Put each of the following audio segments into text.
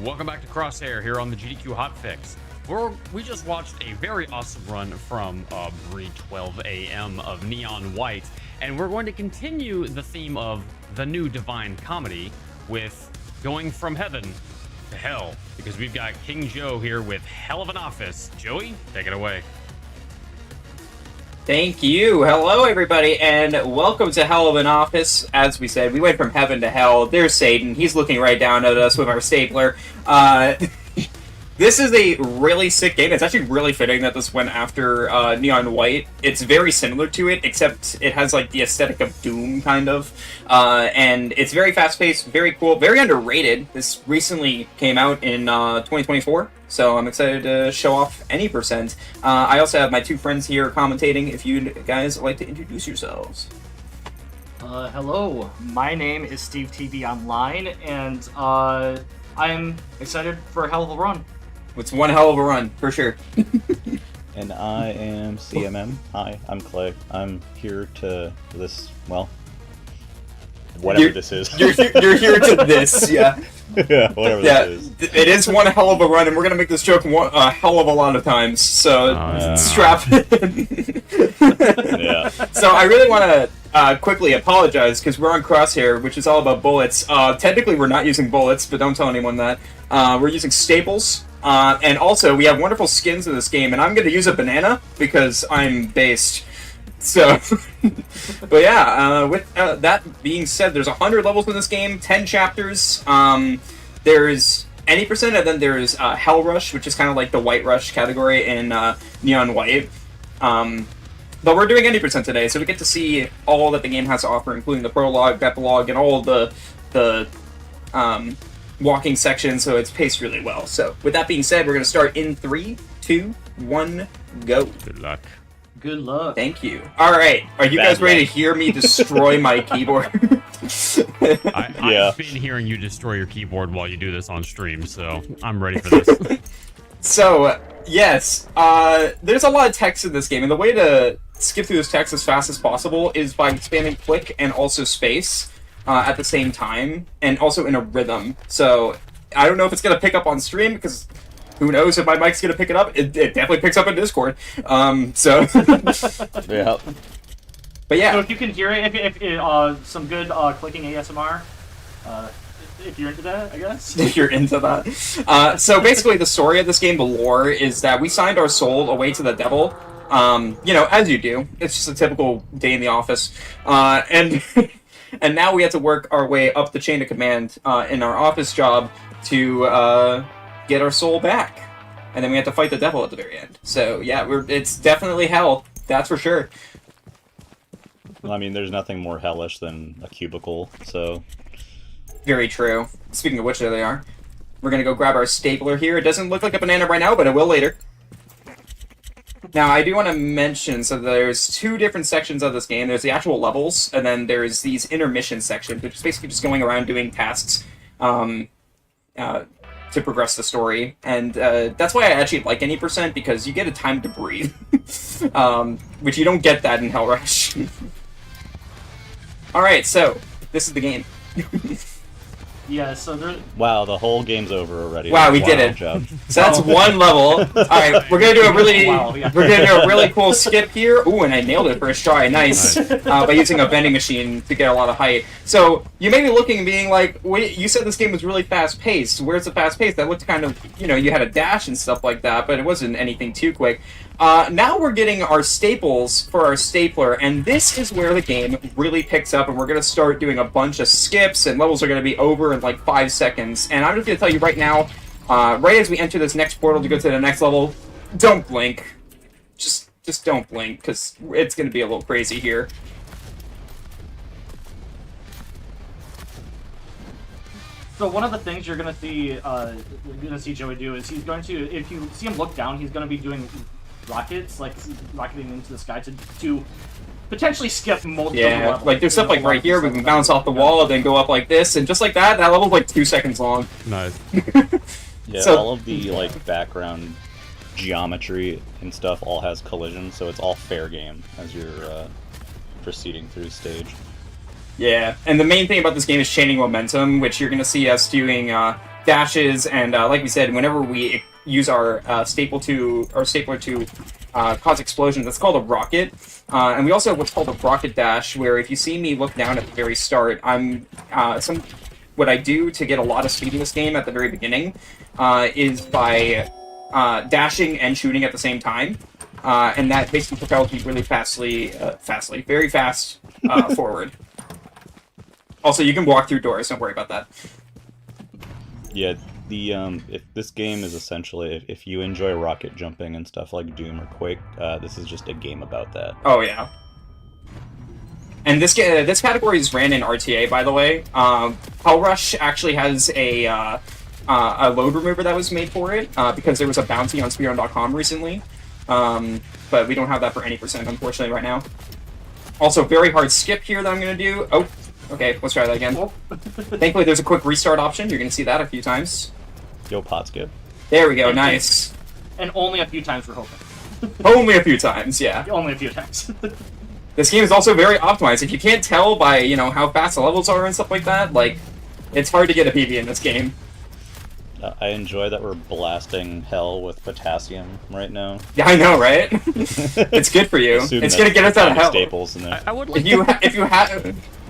Welcome back to Crosshair here on the GDQ Hotfix. We just watched a very awesome run from Bre12 AM of Neon White, and we're going to continue the theme of the new Divine Comedy with going from heaven to hell, because we've got King Joe here with Hell of an Office. Joey, take it away. Thank you. Hello, everybody, and welcome to Hell of an Office. As we said, we went from heaven to hell. There's Satan. He's looking right down at us with our stapler. This is a really sick game. It's actually really fitting that this went after Neon White. It's very similar to it, except it has like the aesthetic of Doom, kind of. And it's very fast-paced, very cool, very underrated. This recently came out in 2024, so I'm excited to show off any percent. I also have my two friends here commentating. If you guys would like to introduce yourselves. Hello, my name is Steve TV Online, and I'm excited for a hell of a run. It's one hell of a run, for sure. And I am CMM. Hi, I'm Clay. I'm here to this, well, whatever this is. You're here to this, yeah. Yeah, whatever this is. It is one hell of a run, and we're going to make this joke a hell of a lot of times, so strap in. Yeah. So I really want to quickly apologize, because we're on Crosshair, which is all about bullets. Technically, we're not using bullets, but don't tell anyone that. We're using staples. And also, we have wonderful skins in this game, and I'm going to use a banana because I'm based. So, but yeah, with that being said, there's 100 levels in this game, 10 chapters. There's any percent, and then there's Hell Rush, which is kind of like the White Rush category in Neon White. But we're doing any percent today, so we get to see all that the game has to offer, including the prologue, epilogue, and all the walking section, so it's paced really well. So, with that being said, we're going to start in 3, 2, 1, go. Good luck. Good luck. Thank you. Alright, are you guys ready to hear me destroy my keyboard? I've been hearing you destroy your keyboard while you do this on stream, so I'm ready for this. So, yes, there's a lot of text in this game, and the way to skip through this text as fast as possible is by spamming click and also space. At the same time, and also in a rhythm. So, I don't know if it's going to pick up on stream, because who knows if my mic's going to pick it up. It definitely picks up in Discord. So... Yeah. But yeah. So if you can hear it, if some good clicking ASMR, if you're into that, I guess. If you're into that. So basically the story of this game, the lore, is that we signed our soul away to the devil. You know, as you do. It's just a typical day in the office. And now we have to work our way up the chain of command in our office job to get our soul back. And then we have to fight the devil at the very end. So, yeah, it's definitely hell. That's for sure. Well, I mean, there's nothing more hellish than a cubicle, so... Very true. Speaking of which, there they are. We're going to go grab our stapler here. It doesn't look like a banana right now, but it will later. Now, I do want to mention, so there's two different sections of this game. There's the actual levels, and then there's these intermission sections, which is basically just going around doing tasks to progress the story. And that's why I actually like any percent, because you get a time to breathe, which you don't get that in Hell Rush. Alright, so, this is the game. Yeah, so there... Wow, the whole game's over already. Wow, we did it. Job. So that's one level. Alright, we're gonna do a really we're gonna do a really cool skip here. Ooh, and I nailed it first try, nice. By using a vending machine to get a lot of height. So you may be looking and being like, wait, you said this game was really fast paced. Where's the fast pace? That looked kind of, you know, you had a dash and stuff like that, but it wasn't anything too quick. Now we're getting our staples for our stapler, and this is where the game really picks up, and we're going to start doing a bunch of skips, and levels are going to be over in like 5 seconds. And I'm just going to tell you right now, right as we enter this next portal to go to the next level, don't blink. Just don't blink, because it's going to be a little crazy here. So one of the things you're gonna see Joey do is he's going to, if you see him look down, he's going to be doing rockets, like rocketing into the sky to potentially skip multiple levels. Like there's stuff like right here, we can bounce off the wall and then go up like this, and just like that level's like 2 seconds long. Nice. Yeah, So, all of the like background geometry and stuff all has collision, so it's all fair game as you're proceeding through the stage. Yeah, and the main thing about this game is chaining momentum, which you're going to see us doing dashes, and like we said, whenever we use our stapler to cause explosions, that's called a rocket. And we also have what's called a rocket dash, where if you see me look down at the very start, what I do to get a lot of speed in this game at the very beginning is by dashing and shooting at the same time. And that basically propels you really very fast forward. Also, you can walk through doors, don't worry about that. Yeah, if this game is essentially, if you enjoy rocket jumping and stuff like Doom or Quake, this is just a game about that. Oh, yeah. And this category is ran in RTA, by the way. Hell Rush actually has a load remover that was made for it, because there was a bounty on speedrun.com recently. But we don't have that for any percent, unfortunately, right now. Also, very hard skip here that I'm going to do. Oh, okay, let's try that again. Oh. Thankfully, there's a quick restart option. You're going to see that a few times. Yo, pot skip. There we go, nice. And only a few times, we're hoping. Only a few times, yeah. Only a few times. This game is also very optimized. If you can't tell by, you know, how fast the levels are and stuff like that, like, it's hard to get a PB in this game. I enjoy that we're blasting hell with potassium right now. Yeah, I know, right? It's good for you. It's gonna get us out of hell. Staples in there. I would like if you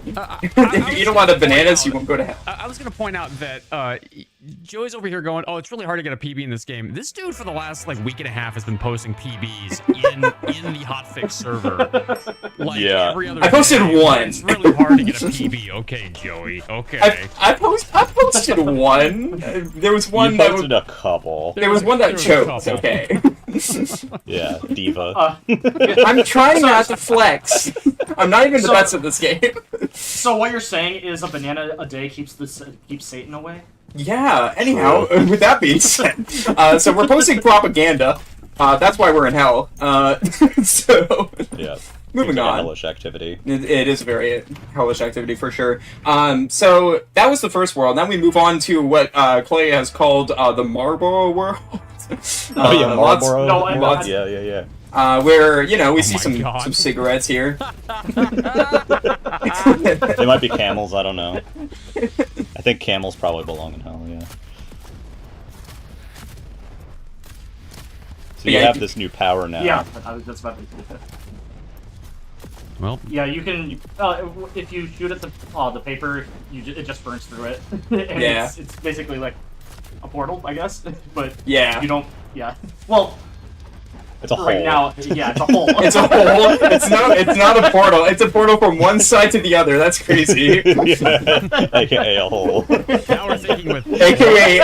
eat a lot of bananas, you won't go to hell. I was going to point out that Joey's over here going, oh, it's really hard to get a PB in this game. This dude for the last like week and a half has been posting PBs in the Hotfix server. Like every other I posted day. one. It's really hard to get a PB. Okay, Joey. Okay. I posted one. There was one that posted a couple. There was one that choked. Okay. Yeah, diva. I'm trying not to flex. I'm not even the best at this game. So what you're saying is a banana a day keeps Satan away? Yeah, anyhow, with that being said, so we're posting propaganda. That's why we're in hell. So, yeah, moving on. Hellish activity. It is a very hellish activity for sure. So that was the first world. Now we move on to what Clay has called the Marlboro world. Oh yeah, Marlboro. Yeah. Where, you know, we see some cigarettes here. They might be camels, I don't know. I think camels probably belong in hell, yeah. So you have this new power now. Yeah, that's about to do. Well. Yeah, you can, if you shoot at the paper, it just burns through it. And yeah. It's basically like a portal, I guess. But yeah. You don't, yeah. Well, it's a right hole. now, yeah, it's a hole. It's a hole. It's not a portal. It's a portal from one side to the other. That's crazy. Yeah. AKA a hole. Now we're thinking with... AKA...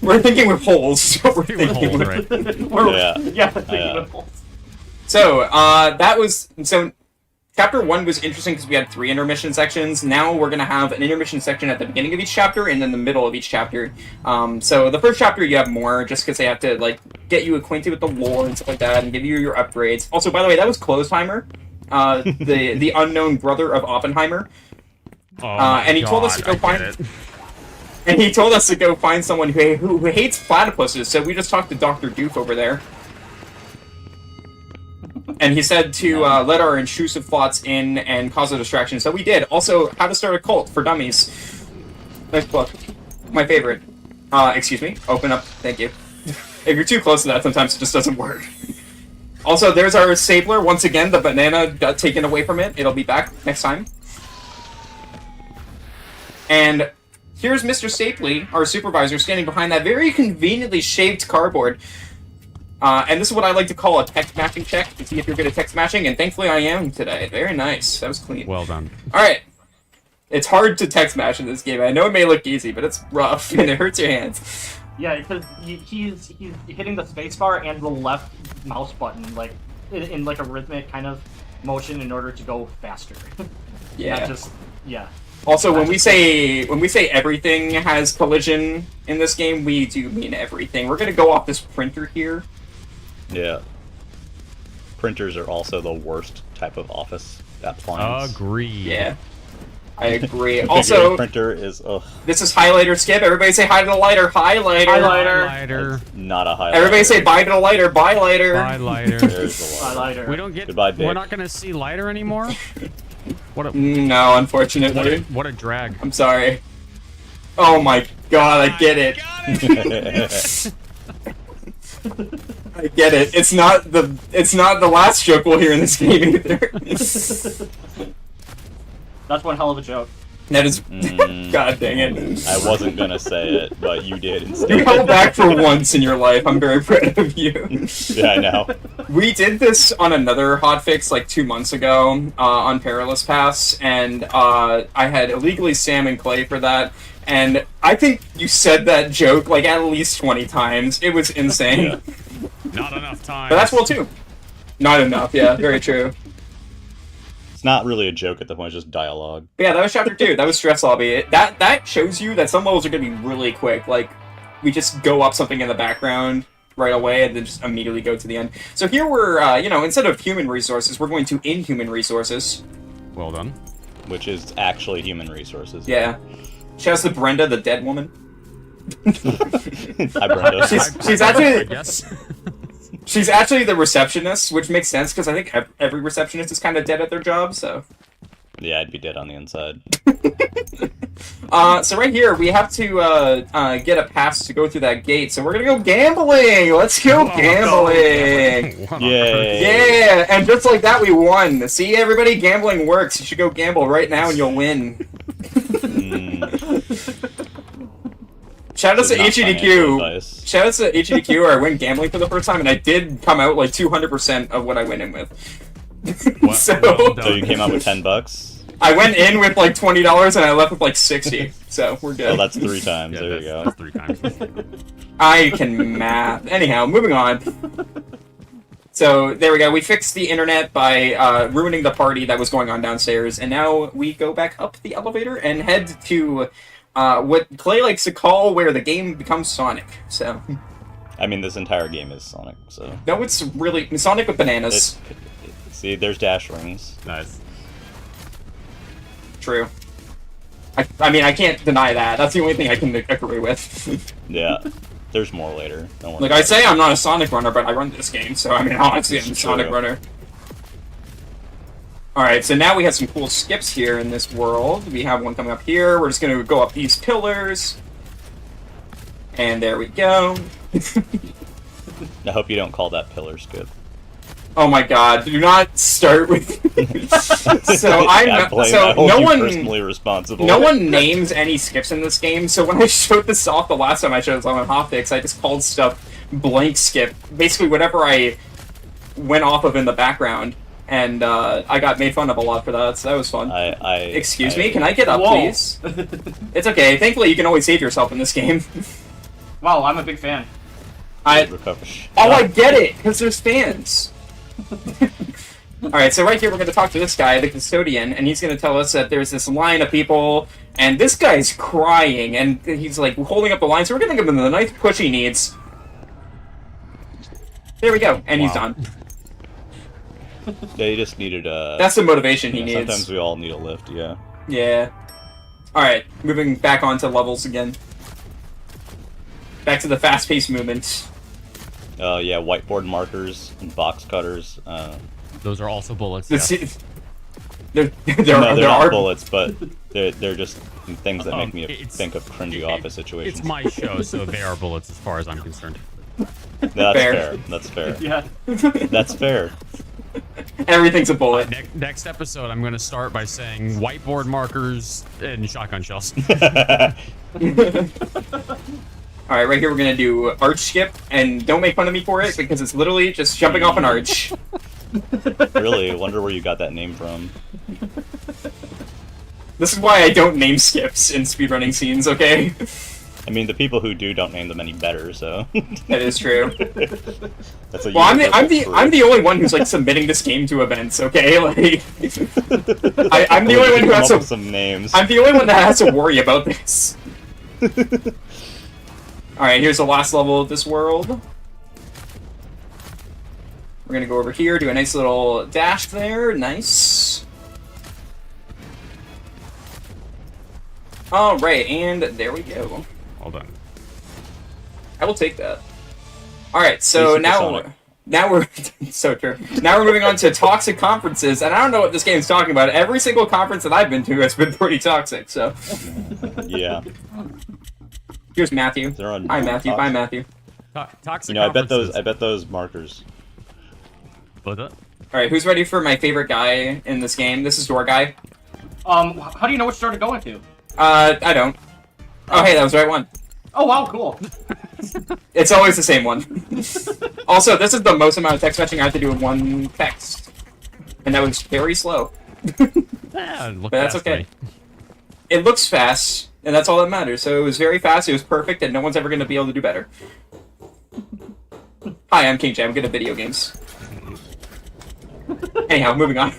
we're thinking with holes. We're thinking holes, with... right? Yeah, thinking with holes. So, Chapter 1 was interesting because we had 3 intermission sections. Now we're going to have an intermission section at the beginning of each chapter and then the middle of each chapter. So the first chapter you have more just because they have to like get you acquainted with the lore and stuff like that and give you your upgrades. Also, by the way, that was Closeheimer, the unknown brother of Oppenheimer. And he told us to go find... And he told us to go find someone who hates platypuses, so we just talked to Dr. Doof over there. And he said to let our intrusive thoughts in and cause a distraction, so we did. Also, How to Start a Cult for Dummies. Nice book. My favorite. Excuse me. Open up. Thank you. If you're too close to that, sometimes it just doesn't work. Also, there's our stapler. Once again, the banana got taken away from it. It'll be back next time. And here's Mr. Stapley, our supervisor, standing behind that very conveniently shaped cardboard. And this is what I like to call a text matching check to see if you're good at text matching, and thankfully I am today. Very nice. That was clean. Well done. Alright. It's hard to text match in this game. I know it may look easy, but it's rough, and it hurts your hands. Yeah, because he's hitting the spacebar and the left mouse button, like, in like a rhythmic kind of motion in order to go faster. Yeah. Not just, yeah. Also, when we say everything has collision in this game, we do mean everything. We're gonna go off this printer here. Yeah. Printers are also the worst type of office appliance. Agree. Yeah. I agree. Also, printer is ugh. This is highlighter skip. Everybody say hi to the lighter. Highlighter. Highlighter. Not a highlighter. Everybody say bye to the lighter. Bye lighter. Bye lighter. There's the lighter. Lighter. We don't get. Goodbye, Dick. We're not gonna see lighter anymore. What a No, unfortunately. what a drag. I'm sorry. Oh my god, I get it. I get it. It's not the last joke we'll hear in this game either. That's one hell of a joke. That is... God dang it. I wasn't gonna say it, but you did instead. You held back for once in your life. I'm very proud of you. Yeah, I know. We did this on another hotfix like 2 months ago on Perilous Pass, and I had illegally Sam and Clay for that. And I think you said that joke like at least 20 times. It was insane. Yeah. Not enough time. But that's well too. Not enough, yeah, very true. It's not really a joke at the point, it's just dialogue. But yeah, that was chapter 2. That was Stress Lobby. That shows you that some levels are going to be really quick. Like, we just go up something in the background right away and then just immediately go to the end. So here we're, you know, instead of human resources, we're going to inhuman resources. Well done. Which is actually human resources. Yeah. Shouts to Brenda, the dead woman. Hi, Brenda. She's actually... Yes. She's actually the receptionist, which makes sense because I think every receptionist is kind of dead at their job, so... Yeah, I'd be dead on the inside. So right here, we have to get a pass to go through that gate, so we're gonna go gambling! Let's go gambling! Yay! Yeah, and just like that, we won. See, everybody, gambling works. You should go gamble right now and you'll win. Shout out to GDQ. Shout out to GDQ, where I went gambling for the first time, and I did come out like 200% of what I went in with. So you came out with $10? I went in with like $20 and I left with like 60. So we're good. Oh, that's 3 times. Yeah, there you go. That's 3 times. I can math. Anyhow, moving on. So there we go. We fixed the internet by ruining the party that was going on downstairs, and now we go back up the elevator and head to what Clay likes to call where the game becomes Sonic. So. I mean, this entire game is Sonic, so. No, it's really Sonic with bananas. See, there's dash rings. Nice. True. I mean, I can't deny that. That's the only thing I can agree with. Yeah. There's more later. Don't worry. Like, I say I'm not a Sonic runner, but I run this game, so I mean, honestly, I'm a Sonic runner. Alright, so now we have some cool skips here in this world. We have one coming up here. We're just going to go up these pillars. And there we go. I hope you don't call that pillar skip. Oh my god, do not start with... So I hold you personally responsible. No one names any skips in this game, so when I showed this off the last time I showed this on Hotfix, I just called stuff blank skip. Basically, whatever I went off of in the background. And I got made fun of a lot for that, so that was fun. Excuse me, can I get up, please? It's okay. Thankfully, you can always save yourself in this game. Wow, I'm a big fan. I get it, because there's fans. Alright, so right here we're going to talk to this guy, the custodian, and he's going to tell us that there's this line of people, and this guy's crying, and he's like holding up the line, so we're going to give him the nice push he needs. There we go, and he's done. Yeah, he just needed a... That's the motivation he needs. Sometimes we all need a lift, yeah. Yeah. Alright, moving back onto levels again. Back to the fast-paced movement. Yeah, whiteboard markers and box cutters. Those are also bullets. Yes. They're not bullets, but they're just things that make me think of cringy office situations. It's my show, so they are bullets as far as I'm concerned. That's fair. That's fair. Yeah. That's fair. Everything's a bullet. Next episode, I'm going to start by saying whiteboard markers and shotgun shells. Alright, right here we're going to do arch skip, and don't make fun of me for it, because it's literally just jumping off an arch. Really? I wonder where you got that name from. This is why I don't name skips in speedrunning scenes, okay? I mean, the people who do don't name them any better, so... That is true. That's a well, I'm the only one who's, like, submitting this game to events, okay? Like... I'm the only one who has to... some names. I'm the only one that has to worry about this. Alright, here's the last level of this world. We're gonna go over here, do a nice little dash there. Nice. Alright, and there we go. Well done. I will take that. Alright, so now we're so true. Now we're moving on to toxic conferences, and I don't know what this game's talking about. Every single conference that I've been to has been pretty toxic, so. Yeah. Here's Matthew. They're on Hi, Matthew. Bye, Matthew. Toxic. You know, I bet conferences. those markers. What's that? All right, who's ready for my favorite guy in this game? This is Door Guy. How do you know which store to go into? I don't. Oh, hey, that was the right one. Oh, wow, cool. It's always the same one. Also, this is the most amount of text matching I have to do in one text. And that was very slow. Yeah, But that's okay. It looks fast, and that's all that matters. So it was very fast, it was perfect, and no one's ever going to be able to do better. Hi, I'm KingJO. I'm good at video games. Anyhow, moving on.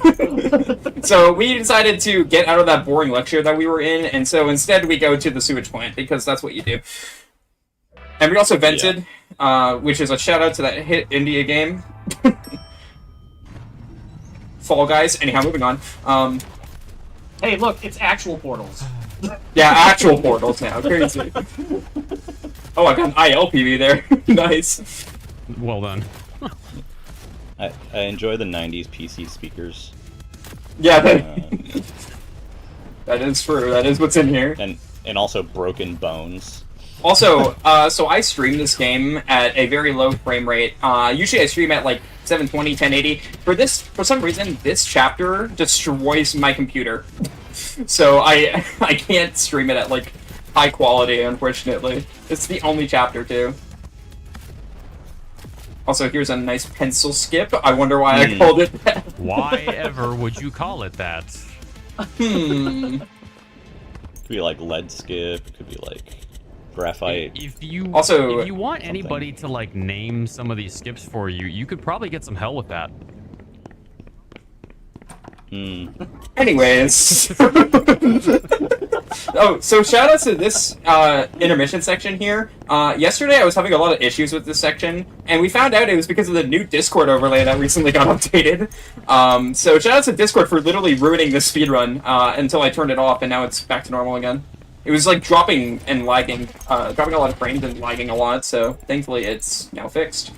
So we decided to get out of that boring lecture that we were in, and so instead we go to the sewage plant, because that's what you do. And we also vented, which is a shout-out to that hit India game. Fall Guys. Anyhow, moving on. Hey, look, it's actual portals. Yeah, actual portals now. Crazy. Oh, I got an ILPV there. Nice. Well done. I enjoy the 90s PC speakers. Yeah, that is true. That is what's in here. And also broken bones. Also, so I stream this game at a very low frame rate. Usually I stream at like 720, 1080. For some reason, this chapter destroys my computer. So I can't stream it at like high quality, unfortunately. It's the only chapter too. Also, here's a nice pencil skip. I wonder why I called it that. Why ever would you call it that? Hmm. Could be like lead skip. Could be like graphite. If you want anybody to like name some of these skips for you, you could probably get some hell with that. Anyways. Oh, so shout out to this intermission section here. Yesterday I was having a lot of issues with this section, and we found out it was because of the new Discord overlay that recently got updated. So shout out to Discord for literally ruining this speedrun until I turned it off, and now it's back to normal again. It was like dropping and lagging, dropping a lot of frames and lagging a lot, so thankfully it's now fixed.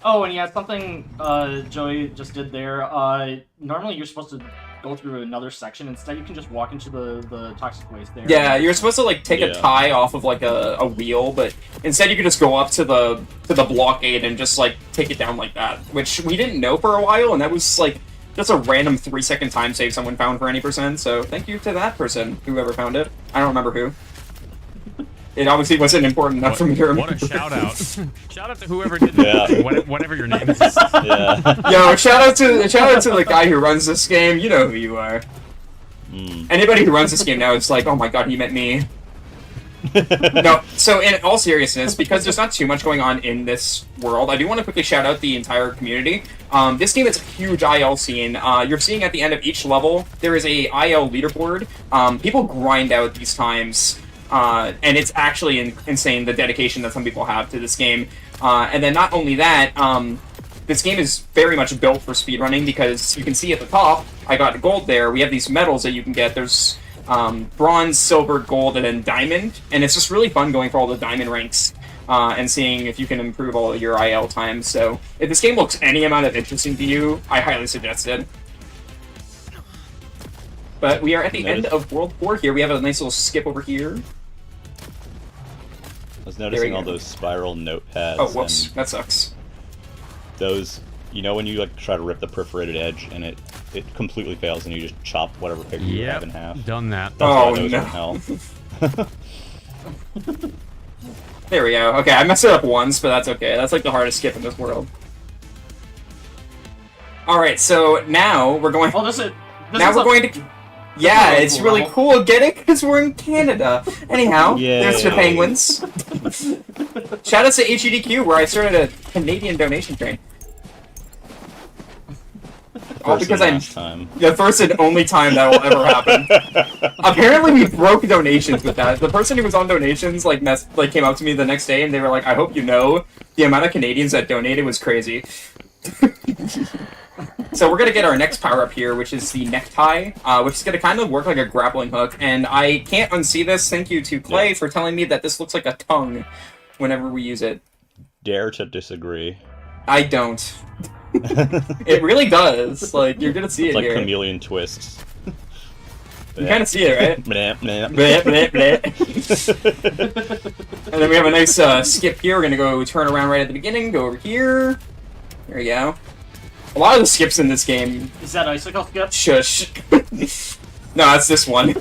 Oh, and yeah, something Joey just did there. Normally you're supposed to go through another section. Instead, you can just walk into the toxic waste there. Yeah, you're supposed to like take a tie off of like a wheel, but instead you can just go up to the blockade and just like take it down like that, which we didn't know for a while, and that was like just a random 3-second time save someone found for any percent. So thank you to that person, whoever found it. I don't remember who. It obviously wasn't important enough for me to remember. What a shout out! Shout out to whoever did that. Whatever your name is. Yeah. Yo, shout out to the guy who runs this game. You know who you are. Anybody who runs this game now is like, oh my god, he meant me. No, so in all seriousness, because there's not too much going on in this world, I do want to quickly shout out the entire community. This game is a huge IL scene. You're seeing at the end of each level, there is a IL leaderboard. People grind out these times. And it's actually insane, the dedication that some people have to this game. And then not only that, this game is very much built for speedrunning, because you can see at the top, I got gold there. We have these medals that you can get. There's bronze, silver, gold, and then diamond. And it's just really fun going for all the diamond ranks and seeing if you can improve all of your IL times. So if this game looks any amount of interesting to you, I highly suggest it. But we are at the end of World 4 here. We have a nice little skip over here. I was noticing all those spiral notepads. Oh, whoops. That sucks. Those, you know when you like try to rip the perforated edge and it completely fails and you just chop whatever paper you have in half? Done that. That's why those no. won't help. There we go. Okay, I messed it up once, but that's okay. That's like the hardest skip in this world. Alright, so now we're going... Oh, this is going to... Yeah, it's really cool. Get it? Because we're in Canada. Anyhow, there's the penguins. Shout out to GDQ, where I started a Canadian donation train. All because I'm the first and only time that will ever happen. Apparently, we broke donations with that. The person who was on donations came up to me the next day, and they were like, "I hope you know the amount of Canadians that donated was crazy." So we're gonna get our next power up here, which is the necktie, which is gonna kind of work like a grappling hook. And I can't unsee this. Thank you to Clay for telling me that this looks like a tongue whenever we use it. Dare to disagree. I don't. It really does. Like, you're gonna see it like here. chameleon twists. You kind of see it, right? Bleh, bleh. Bleh, bleh, bleh. And then we have a nice skip here. We're gonna go turn around right at the beginning, go over here. There we go. A lot of the skips in this game. Is that icicle skip? Shush. No, it's this one.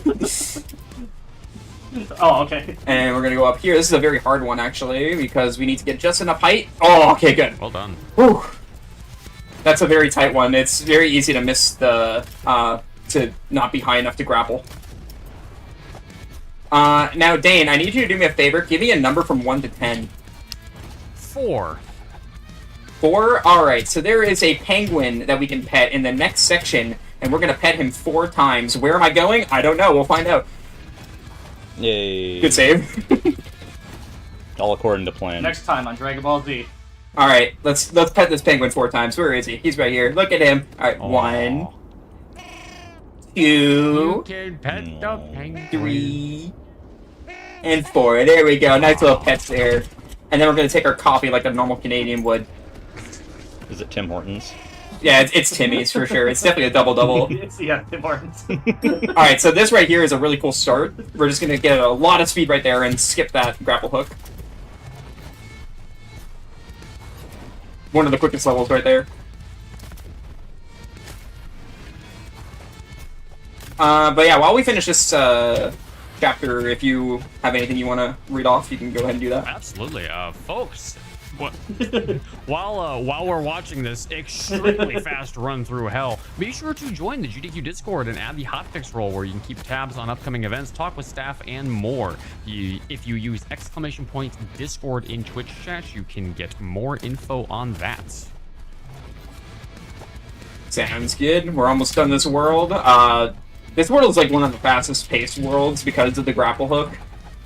Oh, okay. And we're gonna go up here. This is a very hard one, actually, because we need to get just enough height. Oh, okay, good. Well done. Whew. That's a very tight one. It's very easy to miss the, to not be high enough to grapple. Now, Dane, I need you to do me a favor. Give me a number from 1 to 10. 4. 4? Alright, so there is a penguin that we can pet in the next section, and we're gonna pet him 4 times. Where am I going? I don't know. We'll find out. Yay. Good save. All according to plan. Next time on Dragon Ball Z. Alright, let's pet this penguin 4 times. Where is he? He's right here. Look at him. Alright, Aw. 1, You 2, can pet the penguin. 3, and 4. There we go. Nice little pets there. And then we're gonna take our coffee like a normal Canadian would. Is it Tim Hortons? Yeah, it's Timmy's for sure. It's definitely a double-double. Yeah, Tim Hortons. Alright, so this right here is a really cool start. We're just gonna get a lot of speed right there and skip that grapple hook. One of the quickest levels right there. But yeah, while we finish this chapter, if you have anything you want to read off, you can go ahead and do that. Absolutely, folks. What, while we're watching this extremely fast run through hell, be sure to join the GDQ Discord and add the hotfix role where you can keep tabs on upcoming events, talk with staff, and more. If you use !Discord in Twitch chat, you can get more info on that. Sounds good. We're almost done this world. This world is like one of the fastest paced worlds because of the grapple hook.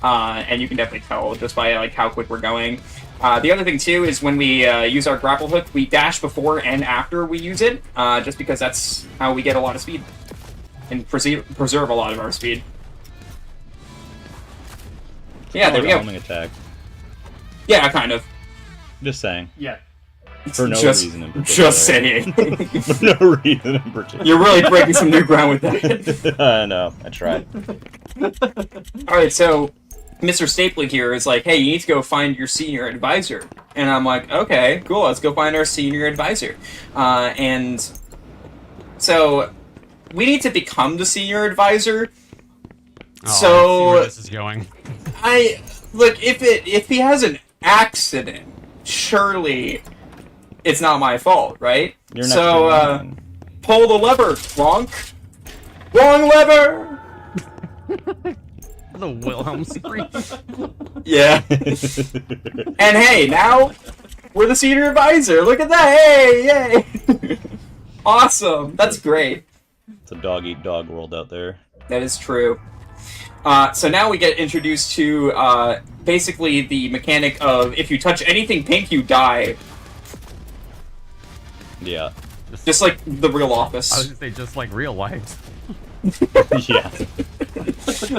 And you can definitely tell just by like how quick we're going. The other thing too is when we use our grapple hook, we dash before and after we use it, just because that's how we get a lot of speed and preserve a lot of our speed. Yeah, there we go. Homing attack. Yeah, kind of. Just saying. Yeah. For no reason in particular. Just saying. For no reason in particular. You're really breaking some new ground with that. I know. I tried. Alright, so Mr. Stapley here is like, hey, you need to go find your senior advisor. And I'm like, okay, cool, let's go find our senior advisor. And so we need to become the senior advisor. Oh, So- I see where this is going. Look, if he has an accident, surely it's not my fault, right? You're next So, in line. pull the lever, Wrong lever! The Wilhelm scream. Yeah. And hey, now we're the senior advisor. Look at that! Hey, yay! Awesome. That's great. It's a dog-eat-dog world out there. That is true. So now we get introduced to basically the mechanic of if you touch anything pink, you die. Yeah. Just like the real I was Office. gonna say just like real life. Yeah.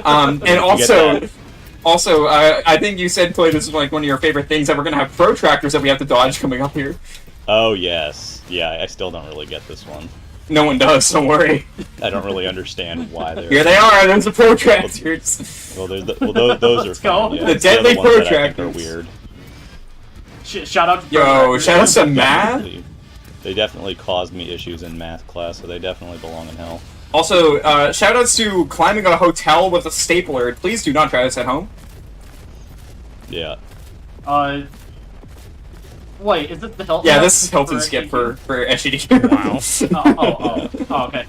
And also, I think you said, Clay, this is like one of your favorite things, that we're gonna have protractors that we have to dodge coming up here. Oh, yes. Yeah, I still don't really get this one. No one does, don't worry. I don't really understand why they're... Here they are, there's the protractors. Well, those are Let's go. fun, yeah. The It's other deadly ones that I think protractors. are weird. Shout out to Yo, Protractors. shout out to Math. They definitely caused me issues in math class, so they definitely belong in hell. Also, shoutouts to climbing a hotel with a stapler. Please do not try this at home. Yeah. Wait, is it the Hilton? Yeah, this is Hilton for skip SGDQ? for SGDQ. Wow. Oh, okay.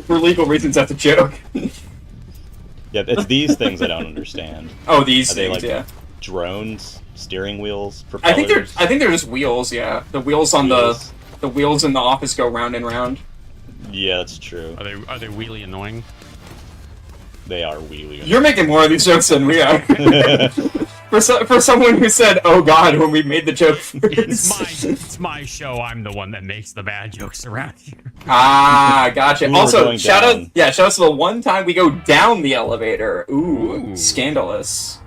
For legal reasons, that's a joke. Yeah, it's these things I don't understand. Oh, these Are they things, like yeah. drones, steering wheels, I think propellers? they're just wheels, yeah. The wheels on Wheels. the wheels in the office go round and round. Yeah, that's true. Are they really annoying? They are wheelie. You're making more of these jokes than we are. For someone who said, "Oh God," when we made the joke first. It's my show. I'm the one that makes the bad jokes around here. Ah, gotcha. Ooh, we're Also, going shout down. out to the one time we go down the elevator. Ooh, Ooh. scandalous.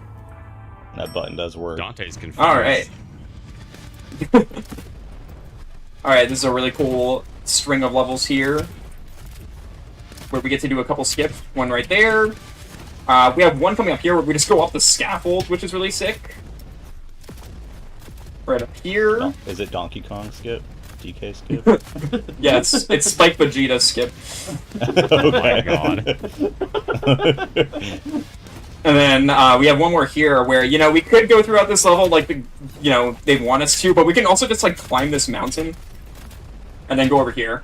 That button does work. Dante's confused. All right. All right, this is a really cool string of levels here. where we get to do a couple skips. One right there. We have one coming up here where we just go off the scaffold, which is really sick. Right up here. Oh, is it Donkey Kong skip? DK skip? Yes, it's Spike Vegeta skip. Oh my god. And then we have one more here where, you know, we could go throughout this level like, you know, they want us to, but we can also just, like, climb this mountain and then go over here.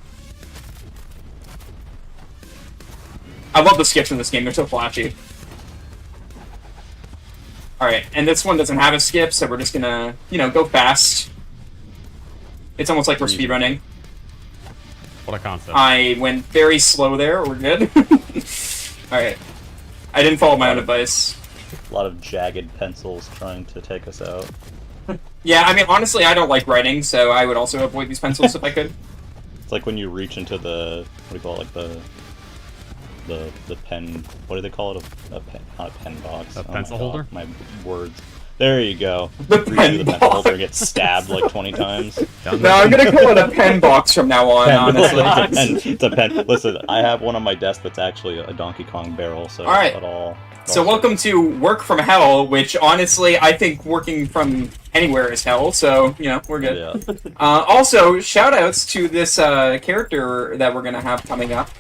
I love the skips in this game. They're so flashy. Alright, and this one doesn't have a skip, so we're just gonna, you know, go fast. It's almost like we're speedrunning. What a concept. I went very slow there. We're good. Alright. I didn't follow my own advice. A lot of jagged pencils trying to take us out. Yeah, I mean, honestly, I don't like writing, so I would also avoid these pencils if I could. It's like when you reach into the, what do you call it, like the pen, what do they call it? A pen, not a pen box. A pencil holder? My words. There you go. The Reach pen into the box. pencil holder, get stabbed like 20 times. No, I'm gonna call it a pen box from now on, honestly. It's a pen. Listen, I have one on my desk that's actually a Donkey Kong barrel, so Alright. it all. So welcome to Work from Hell, which honestly, I think working from anywhere is hell, so, you know, we're good. Yeah. Also, shout-outs to this character that we're gonna have coming up.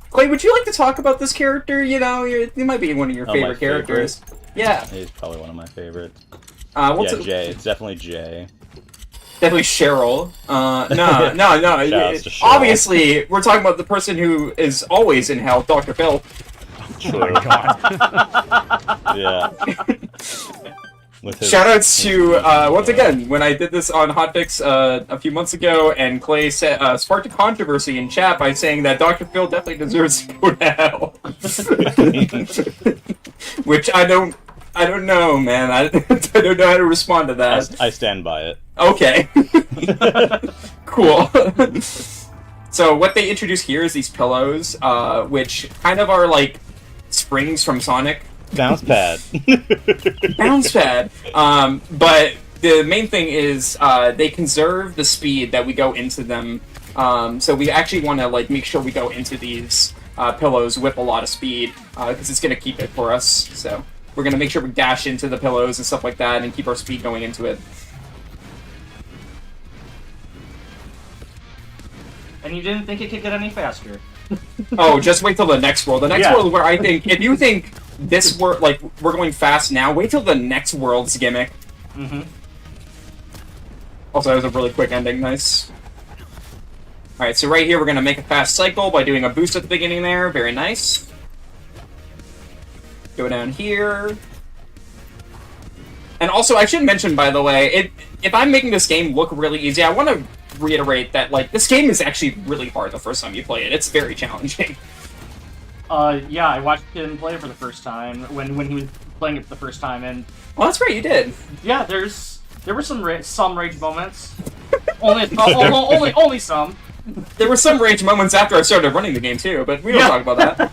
Clay, would you like to talk about this character? You know, he might be one of your Oh, favorite characters. Yeah. He's probably one of my favorites. What's Yeah, it? Jay. It's definitely Jay. Definitely Cheryl. No. Shoutouts to Cheryl. Obviously, we're talking about the person who is always in hell, Dr. Phil. Oh my god. Yeah. With his, Shoutouts to, once again, when I did this on Hotfix a few months ago, and Clay said, sparked a controversy in chat by saying that Dr. Phil definitely deserves to go to hell. Which I don't know, man. I don't know how to respond to that. I stand by it. Okay. Cool. So what they introduce here is these pillows, which kind of are like springs from Sonic. Bounce pad. Bounce pad. But the main thing is they conserve the speed that we go into them. So we actually want to like make sure we go into these pillows with a lot of speed because it's going to keep it for us. So we're going to make sure we dash into the pillows and stuff like that and keep our speed going into it. And you didn't think it could get any faster. Oh, just wait till the next world. The next Yeah. world where I think, if you think this world, like, we're going fast now, wait till the next world's gimmick. Mm-hmm. Also, that was a really quick ending. Nice. Alright, so right here we're going to make a fast cycle by doing a boost at the beginning there. Very nice. Go down here. And also, I should mention, by the way, if I'm making this game look really easy, I want to reiterate that, like, this game is actually really hard the first time you play it. It's very challenging. Yeah, I watched him play for the first time when he was playing it for the first time, and Well, that's right, you did. yeah, there were some rage moments. only some. There were some rage moments after I started running the game, too, but we don't talk about that.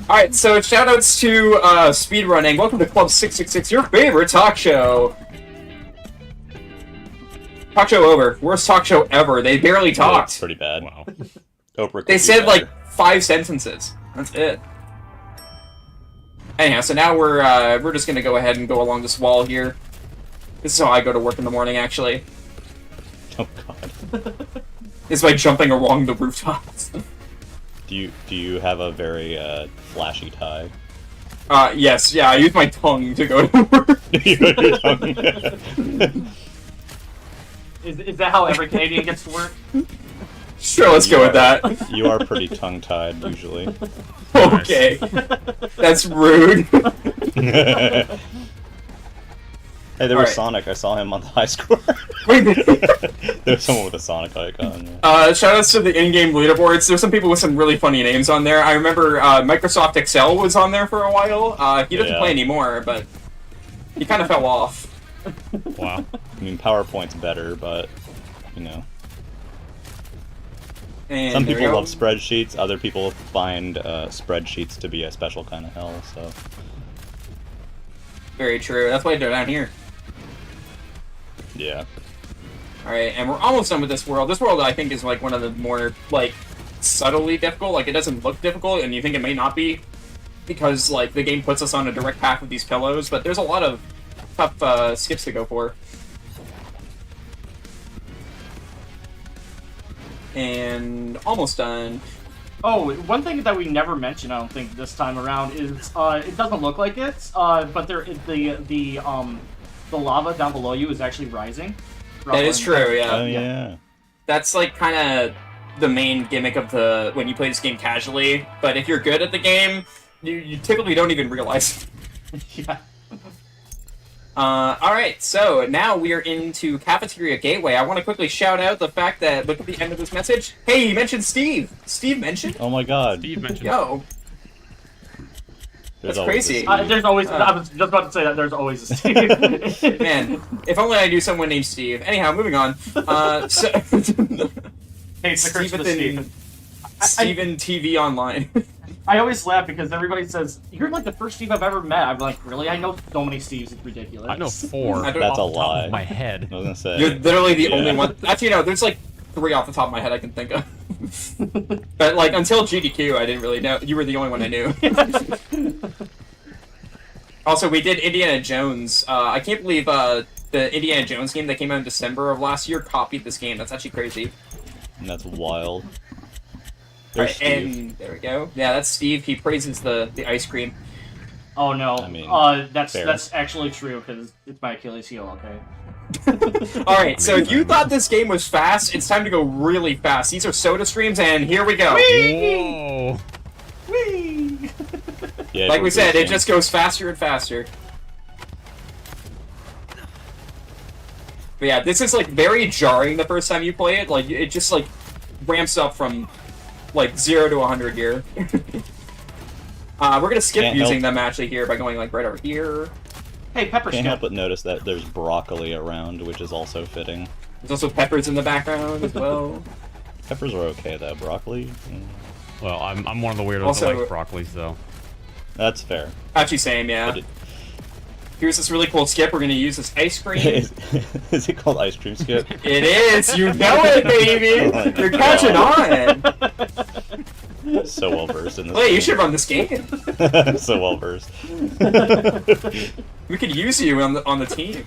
Alright, so shoutouts to speedrunning. Welcome to Club 666, your favorite talk show. Talk show over. Worst talk show ever. They barely talked. Pretty bad. Wow. Oprah could They do said, better. like, 5 sentences. That's it. Anyhow, so now we're just gonna go ahead and go along this wall here. This is how I go to work in the morning, actually. Oh god. Is by jumping along the rooftops. Do you have a very flashy tie? Yes, yeah, I use my tongue to go to work. Is that how every Canadian gets to work? Sure, let's go with that. You are pretty tongue-tied usually. Okay. That's rude. Hey, there was Alright. Sonic. I saw him on the high score. Wait a minute. There was someone with a Sonic icon. Yeah. Shoutouts to the in-game leaderboards. There's some people with some really funny names on there. I remember Microsoft Excel was on there for a while. He doesn't Yeah. play anymore, but he kind of fell off. Wow. I mean, PowerPoint's better, but you know, And some there people you go. love spreadsheets. Other people find spreadsheets to be a special kind of hell. So Very true. That's why they're down here. yeah. Alright, and we're almost done with this world. This world, I think, is like one of the more, like, subtly difficult, like it doesn't look difficult, and you think it may not be, because like the game puts us on a direct path with these pillows, but there's a lot of tough skips to go for. And almost done. Oh, one thing that we never mentioned, I don't think, this time around is it doesn't look like it, but the lava down below you is actually rising. That is true, yeah. Oh yeah. That's like kind of the main gimmick of the when you play this game casually. But if you're good at the game, you typically don't even realize. Yeah. All right, so now we are into Cafeteria Gateway. I want to quickly shout out the fact that look at the end of this message. Hey, you mentioned Steve. Steve mentioned. Oh my god. Steve mentioned. Yo. There's That's always crazy. a Steve. There's always. I was just about to say that there's always a Steve. Man, if only I knew someone named Steve. Anyhow, moving on. So Hey, it's the curse of the Steve. Steven TV Online. I always laugh because everybody says, you're like the first Steve I've ever met. I'm like, really? I know so many Steves, it's ridiculous. I know 4. I don't- That's a off the top lie. of my head. I was gonna say. You're literally the Yeah. only one. Actually, no, there's like 3 off the top of my head I can think of. But like until GDQ, I didn't really know. You were the only one I knew. Also, we did Indiana Jones. I can't believe the Indiana Jones game that came out in December of last year copied this game. That's actually crazy. And that's wild. There's Right, Steve. and there we go. Yeah, that's Steve. He praises the ice cream. Oh no. I mean, that's fair. that's actually true because it's my Achilles heel. Okay. All right, so if you thought this game was fast, it's time to go really fast. These are soda streams, and here we go. Whoa! Whee! Yeah, Like we said, it just just goes faster and faster. But yeah, this is like very jarring the first time you play it. Like it just like ramps up from like 0 to 100 here. We're gonna skip Can't using help. them actually here by going like right over here. Hey, pepper Can't skip. help but notice that there's broccoli around, which is also fitting. There's also peppers in the background as well. Peppers are okay though. Broccoli, Well, I'm one of the weirdos Also- that likes broccoli, so. that's fair. Actually, same, yeah. But it- Here's this really cool skip. We're gonna use this ice cream. is it called ice cream skip? It is. You know it, baby. Oh my You're catching on. So well versed in this. Wait, you game. should run this game. So well versed. We could use you on the team.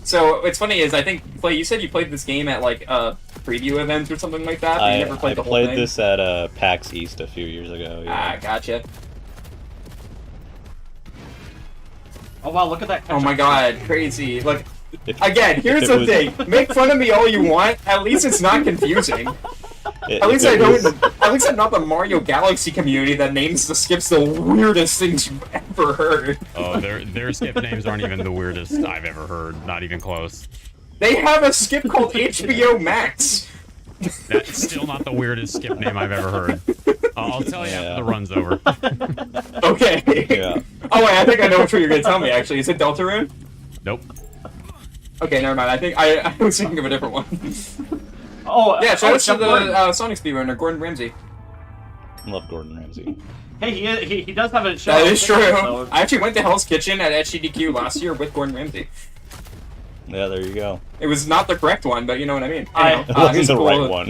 So what's funny is I think Clay, you said you played this game at like a preview event or something like that. But you never played I the whole played thing. this at PAX East a few years ago. Ah, Yeah. gotcha. Oh wow, look at that. Oh my god, crazy! Look, If- again, if here's it the was- thing: make fun of me all you want. At least it's not confusing. If At least it I don't. was- At least I'm not the Mario Galaxy community that names the skips the weirdest things you've ever heard. Oh, their skip names aren't even the weirdest I've ever heard. Not even close. They have a skip called HBO Max. That's still not the weirdest skip name I've ever heard. I'll tell you Yeah. after the run's over. Okay. Yeah. Oh wait, I think I know which one you're gonna tell me. Actually, is it Deltarune? Nope. Okay, never mind. I think I was thinking of a different one. Oh Yeah, shout out to Jump Gordon. the Sonic speedrunner Gordon Ramsay. Love Gordon Ramsay. Hey, he does have a show. That is true. So I actually went to Hell's Kitchen at GDQ last year with Gordon Ramsay. Yeah, there you go. It was not the correct one, but you know what I mean. I- Anyhow, It wasn't here's the cool- right one.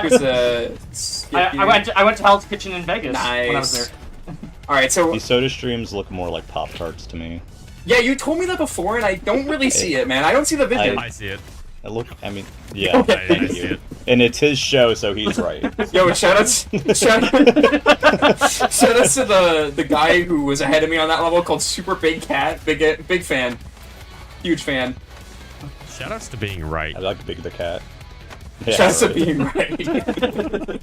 Here's a skip I here. went to Hell's Kitchen in Vegas when I was Nice. there. All right, so These soda streams look more like Pop Tarts to me. yeah, you told me that before, and I don't really see it, man. I don't see the vision. I see it. I mean, yeah, I thank see you. it. And it's his show, so he's right. Yo, shoutouts to the guy who was ahead of me on that level called Super Big Cat. Big fan. Huge fan. Shoutouts to being right. I like Big the Cat. Yeah, Shoutouts to right. being right.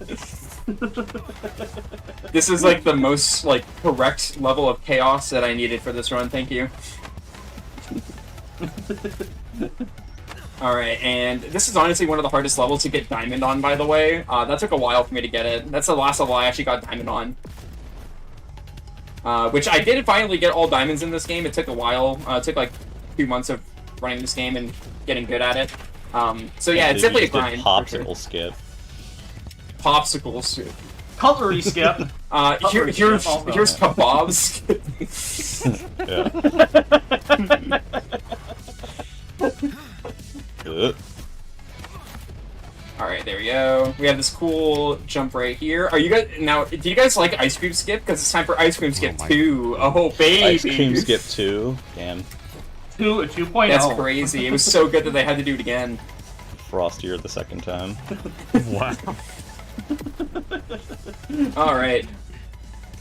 This is like the most like correct level of chaos that I needed for this run. Thank you. Alright, and this is honestly one of the hardest levels to get Diamond on, by the way. That took a while for me to get it. That's the last level I actually got Diamond on. Which I did finally get all Diamonds in this game. It took a while. It took like 2 months of running this game and getting good at it. So yeah, it's You definitely a just did grind. Popsicle For sure. skip. Popsicles. Cutlery skip. Here's also. kebabs. Yeah. we go. We have this cool jump right here. Are you guys now? Do you guys like Ice Cream Skip? Because it's time for Ice Cream Skip 2. Oh baby! Ice Cream Skip 2. Damn. 2.0. That's crazy. It was so good that they had to do it again. Frostier the second time. Wow. All right.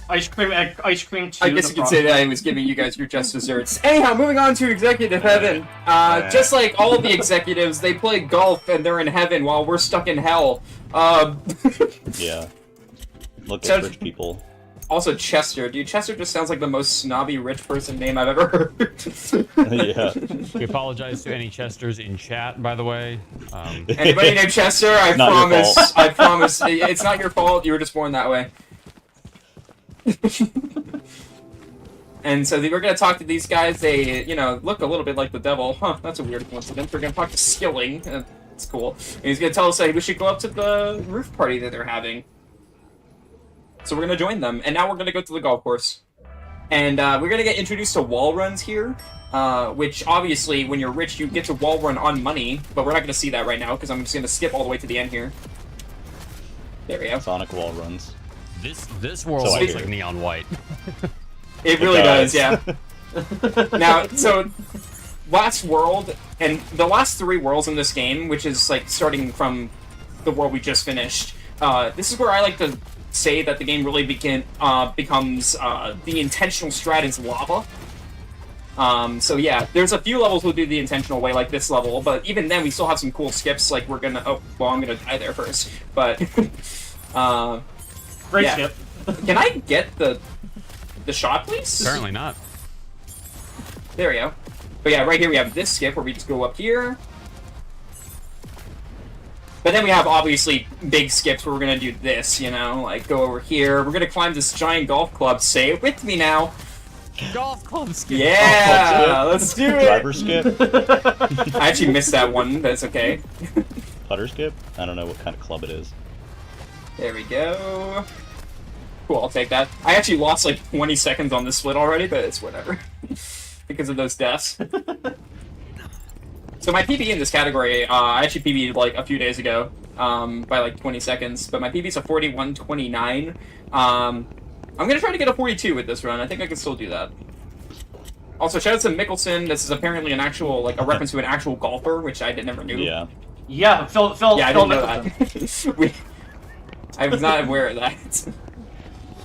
Ice cream 2. I guess you could say that I was giving you guys your just desserts. Anyhow, moving on to Executive Heaven. Just like all of the executives, they play golf and they're in heaven while we're stuck in hell. Yeah. Look at rich people. Also, Chester. Dude, Chester just sounds like the most snobby rich person name I've ever heard. Yeah. We apologize to any Chesters in chat, by the way. Anybody named Chester, I Not your promise. fault. I promise. It's not your fault. You were just born that way. And so we're going to talk to these guys. They, you know, look a little bit like the devil. Huh, that's a weird coincidence. We're going to talk to Skilling. It's cool. And he's going to tell us that we should go up to the roof party that they're having. So we're going to join them. And now we're going to go to the golf course. And we're going to get introduced to wall runs here. Which, obviously, when you're rich, you get to wall run on money. But we're not going to see that right now, because I'm just going to skip all the way to the end here. There we go. Sonic wall runs. This world So looks like neon white. It really does, yeah. Now, so last world, and the last 3 worlds in this game, which is like starting from the world we just finished, this is where I like to say that the game really becomes the intentional strat is lava. So yeah, there's a few levels we'll do the intentional way, like this level, but even then we still have some cool skips, like we're gonna, oh, well, I'm gonna die there first, but, Great yeah. skip. Can I get the shot, please? Apparently not. There we go. But yeah, right here we have this skip where we just go up here. But then we have, obviously, big skips where we're going to do this, you know? Like, go over here. We're going to climb this giant golf club. Say it with me now. Golf club skip. Yeah! Let's do it! Driver skip? I actually missed that one, but it's okay. Putter skip? I don't know what kind of club it is. There we go. Cool, I'll take that. I actually lost like 20 seconds on this split already, but it's whatever. Because of those deaths. So my PB in this category, I actually PB'd like a few days ago, by like 20 seconds, but my PB's a 41.29. I'm gonna try to get a 42 with this run. I think I can still do that. Also, shout out to Mickelson. This is apparently an actual, like, a reference to an actual golfer, which I never knew. Yeah. Yeah, Phil Yeah, I didn't know Mickelson. that. I was not aware of that.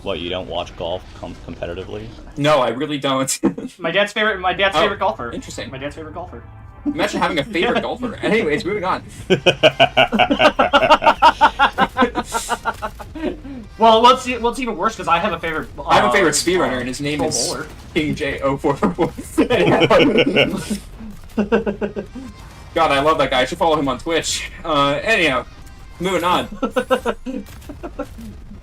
What, you don't watch golf competitively? No, I really don't. My dad's favorite golfer. Interesting. My dad's favorite golfer. Imagine having a favorite golfer. Anyways, moving on. Well, what's even worse because I have a favorite. I have a favorite speedrunner, and his name is bowler. KingJO444. God, I love that guy. I should follow him on Twitch. Anyhow, moving on.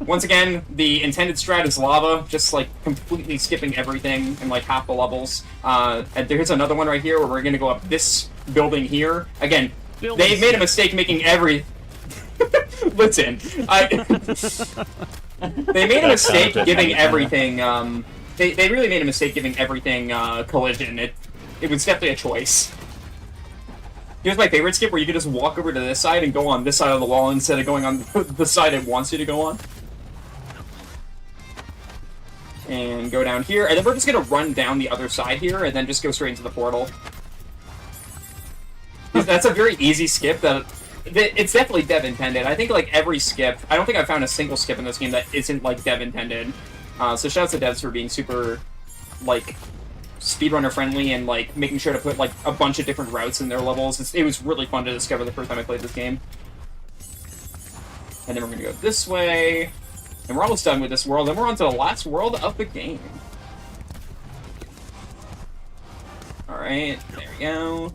Once again, the intended strat is lava, just like completely skipping everything in like half the levels. And there's another one right here where we're gonna go up this building here. Again, they made a mistake making every. Listen, they made a mistake giving everything. They really made a mistake giving everything collision. It was definitely a choice. Here's my favorite skip where you can just walk over to this side and go on this side of the wall instead of going on the side it wants you to go on. And go down here, and then we're just gonna run down the other side here, and then just go straight into the portal. That's a very easy skip that... It's definitely dev intended. I think like every skip, I don't think I've found a single skip in this game that isn't like dev intended. So shout out to devs for being super, like, speedrunner friendly and like making sure to put like a bunch of different routes in their levels. It was really fun to discover the first time I played this game. And then we're gonna go this way. And we're almost done with this world, and we're on to the last world of the game. Alright, there we go.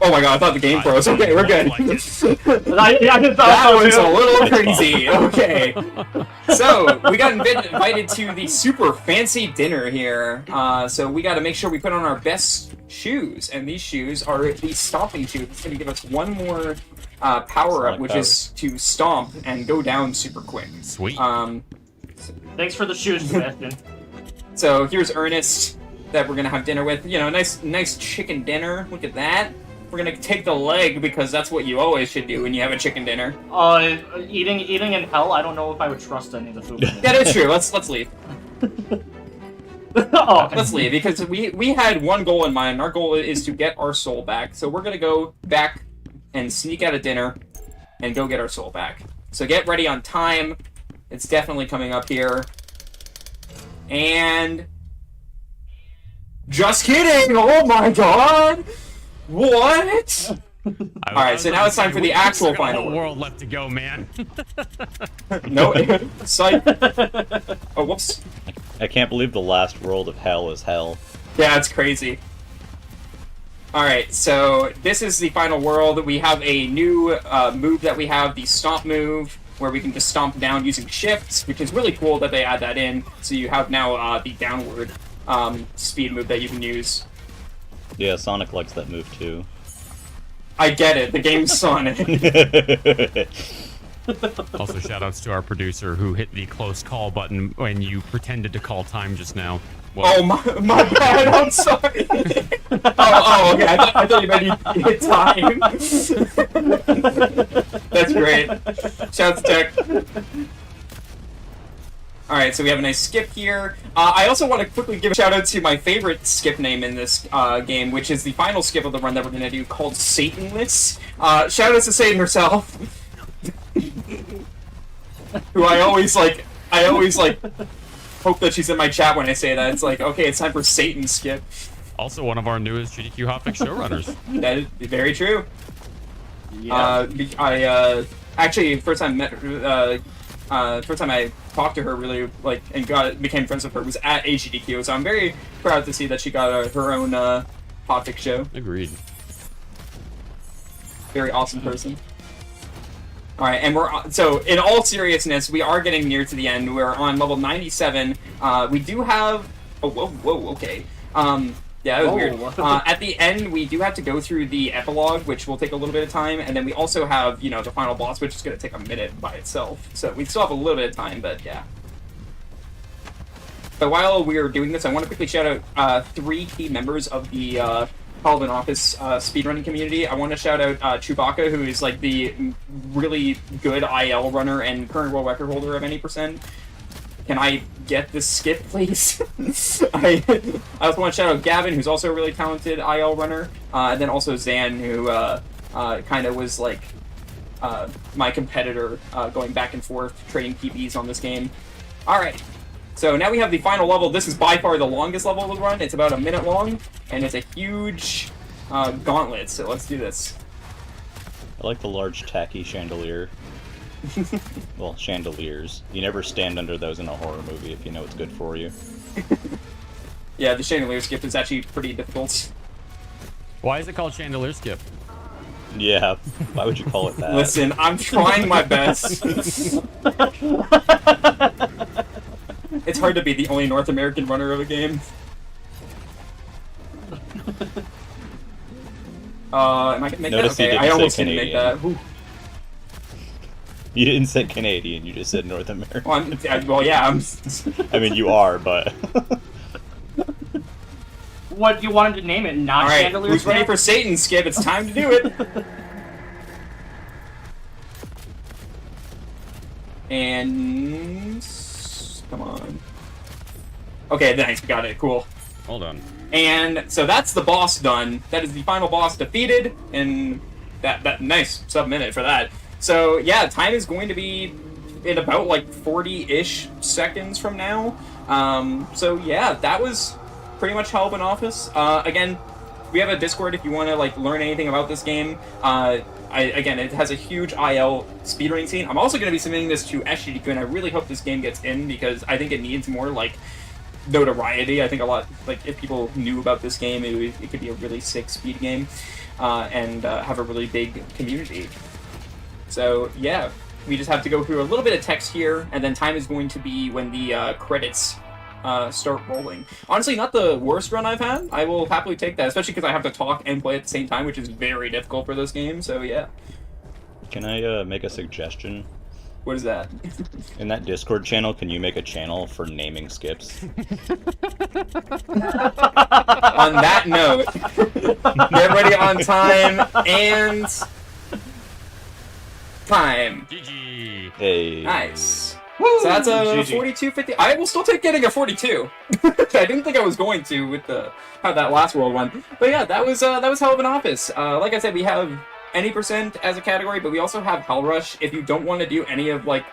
Oh my god, I thought the game froze. Okay, we're good. I just thought That was so a too. little crazy. Okay. So, we got invited to the super fancy dinner here. So we gotta make sure we put on our best shoes. And these shoes are the stomping shoes. It's gonna give us one more power-up, which is to stomp and go down super quick. Sweet. Thanks for the shoes, Sebastian. So here's Ernest that we're gonna have dinner with. You know, nice chicken dinner. Look at that. We're gonna take the leg because that's what you always should do when you have a chicken dinner. Eating in hell. I don't know if I would trust any of the food. That is true. Let's leave. Oh, okay. Let's leave because we had one goal in mind. Our goal is to get our soul back. So we're gonna go back and sneak out of dinner and go get our soul back. So get ready on time. It's definitely coming up here. And just kidding! Oh my god! What? Alright, so now it's time for the actual final whole world left to go, man. No, psych. Oh, whoops. I can't believe the last world of hell is hell. Yeah, it's crazy. Alright, so this is the final world. We have a new move that we have, the stomp move, where we can just stomp down using shifts, which is really cool that they add that in. So you have now the downward speed move that you can use. Yeah, Sonic likes that move too. I get it, the game's Sonic. Also, shoutouts to our producer who hit the close call button when you pretended to call time just now. Well, Oh, my bad, I'm sorry. Oh, okay, I thought you meant you hit time. That's great. Shouts to Tech. Alright, so we have a nice skip here. I also want to quickly give a shout out to my favorite skip name in this game, which is the final skip of the run that we're going to do, called Satanless. Shout out to Satan herself. Who I always hope that she's in my chat when I say that. It's like, okay, it's time for Satan skip. also one of our newest GDQ Hotfix showrunners. That is very true. Yeah. I actually first time I talked to her really and became friends with her was at GDQ, so I'm very proud to see that she got her own Hotfix show. Agreed. Very awesome person. All right, and so in all seriousness, we are getting near to the end. We're on level 97. We do have. Oh, whoa, okay. Yeah, that was weird. At the end, we do have to go through the epilogue, which will take a little bit of time, and then we also have, the final boss, which is going to take a minute by itself. So we still have a little bit of time, but yeah. But while we're doing this, I want to quickly shout out 3 key members of the Paladin Office speedrunning community. I want to shout out Chewbacca, who is like the really good IL runner and current world record holder of any %. Can I get this skip, please? I also want to shout out Gavin, who's also a really talented IL runner, and then also Zan, who kind of was like my competitor going back and forth, trading PBs on this game. Alright, so now we have the final level. This is by far the longest level of the run. It's about a minute long, and it's a huge gauntlet, so let's do this. I like the large tacky chandelier. Well, chandeliers. You never stand under those in a horror movie if you know it's good for you. Yeah, the chandelier skip is actually pretty difficult. Why is it called chandelier skip? Yeah, why would you call it that? Listen, I'm trying my best. It's hard to be the only North American runner of a game. Am I gonna make Notice that? Okay, you I didn't almost say didn't make Canadian. that. Ooh. You didn't say Canadian, you just said North American. Well, yeah, I'm... I mean, you are, but... What, you wanted to name it? Not Alright, chandelier who's ready skip? for Satan skip? It's time to do it! And... Come on. Okay, nice, we got it, cool. Hold on. And so that's the boss done. That is the final boss defeated, and that nice sub-minute for that. So yeah, time is going to be in about like 40-ish seconds from now. So yeah, that was pretty much Hell of an Office. Again, we have a Discord if you want to like learn anything about this game. Again, it has a huge IL speedrunning scene. I'm also going to be submitting this to GDQ, and I really hope this game gets in because I think it needs more like notoriety. I think a lot, like if people knew about this game, it could be a really sick speed game and have a really big community. So yeah, we just have to go through a little bit of text here, and then time is going to be when the credits start rolling. Honestly, not the worst run I've had. I will happily take that, especially because I have to talk and play at the same time, which is very difficult for this game, so yeah. Can I make a suggestion? What is that? In that Discord channel, can you make a channel for naming skips? On that note, get ready on time and time. GG. Hey. Nice. Woo! So that's a GG. 42-50. I will still take getting a 42. I didn't think I was going to with how that last world went. But yeah, that was Hell of an Office. Like I said, we have any percent as a category, but we also have Hell Rush. If you don't want to do any of like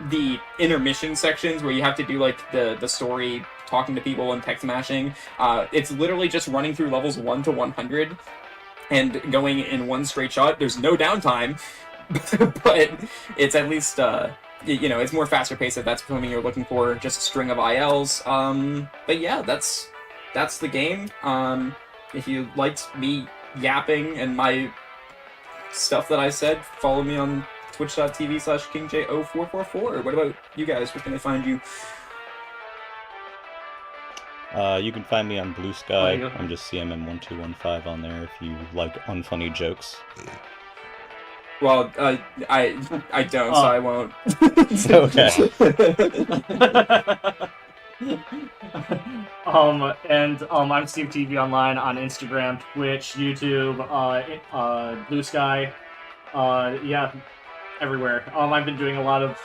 the intermission sections where you have to do like the story, talking to people and text mashing, it's literally just running through levels 1 to 100 and going in one straight shot. There's no downtime, but it's at least you know, it's more faster paced if that's something you're looking for. Just a string of ILs. But yeah, that's the game. If you liked me yapping and my stuff that I said, follow me on twitch.tv/KingJO444. What about you guys? Where can they find you? You can find me on Blue Sky. you go. I'm just CMM1215 on there if you like unfunny jokes. Well, I don't, so I won't. Okay. I'm Steve TV Online on Instagram, Twitch, YouTube, Blue Sky, yeah, everywhere. I've been doing a lot of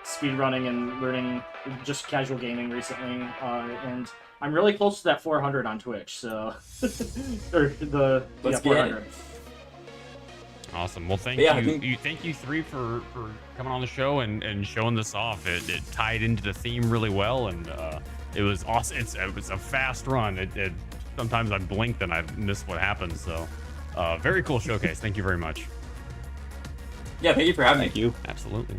speedrunning and learning just casual gaming recently, and I'm really close to that 400 on Twitch, so or the Let's 400. Awesome. Well, thank Yeah, you. Thank you three for coming on the show and showing this off. It tied into the theme really well, and it was awesome. It was a fast run. Sometimes I blinked and I missed what happened. So, very cool showcase. Thank you very much. Yeah, thank you for having me. Thank you. Absolutely.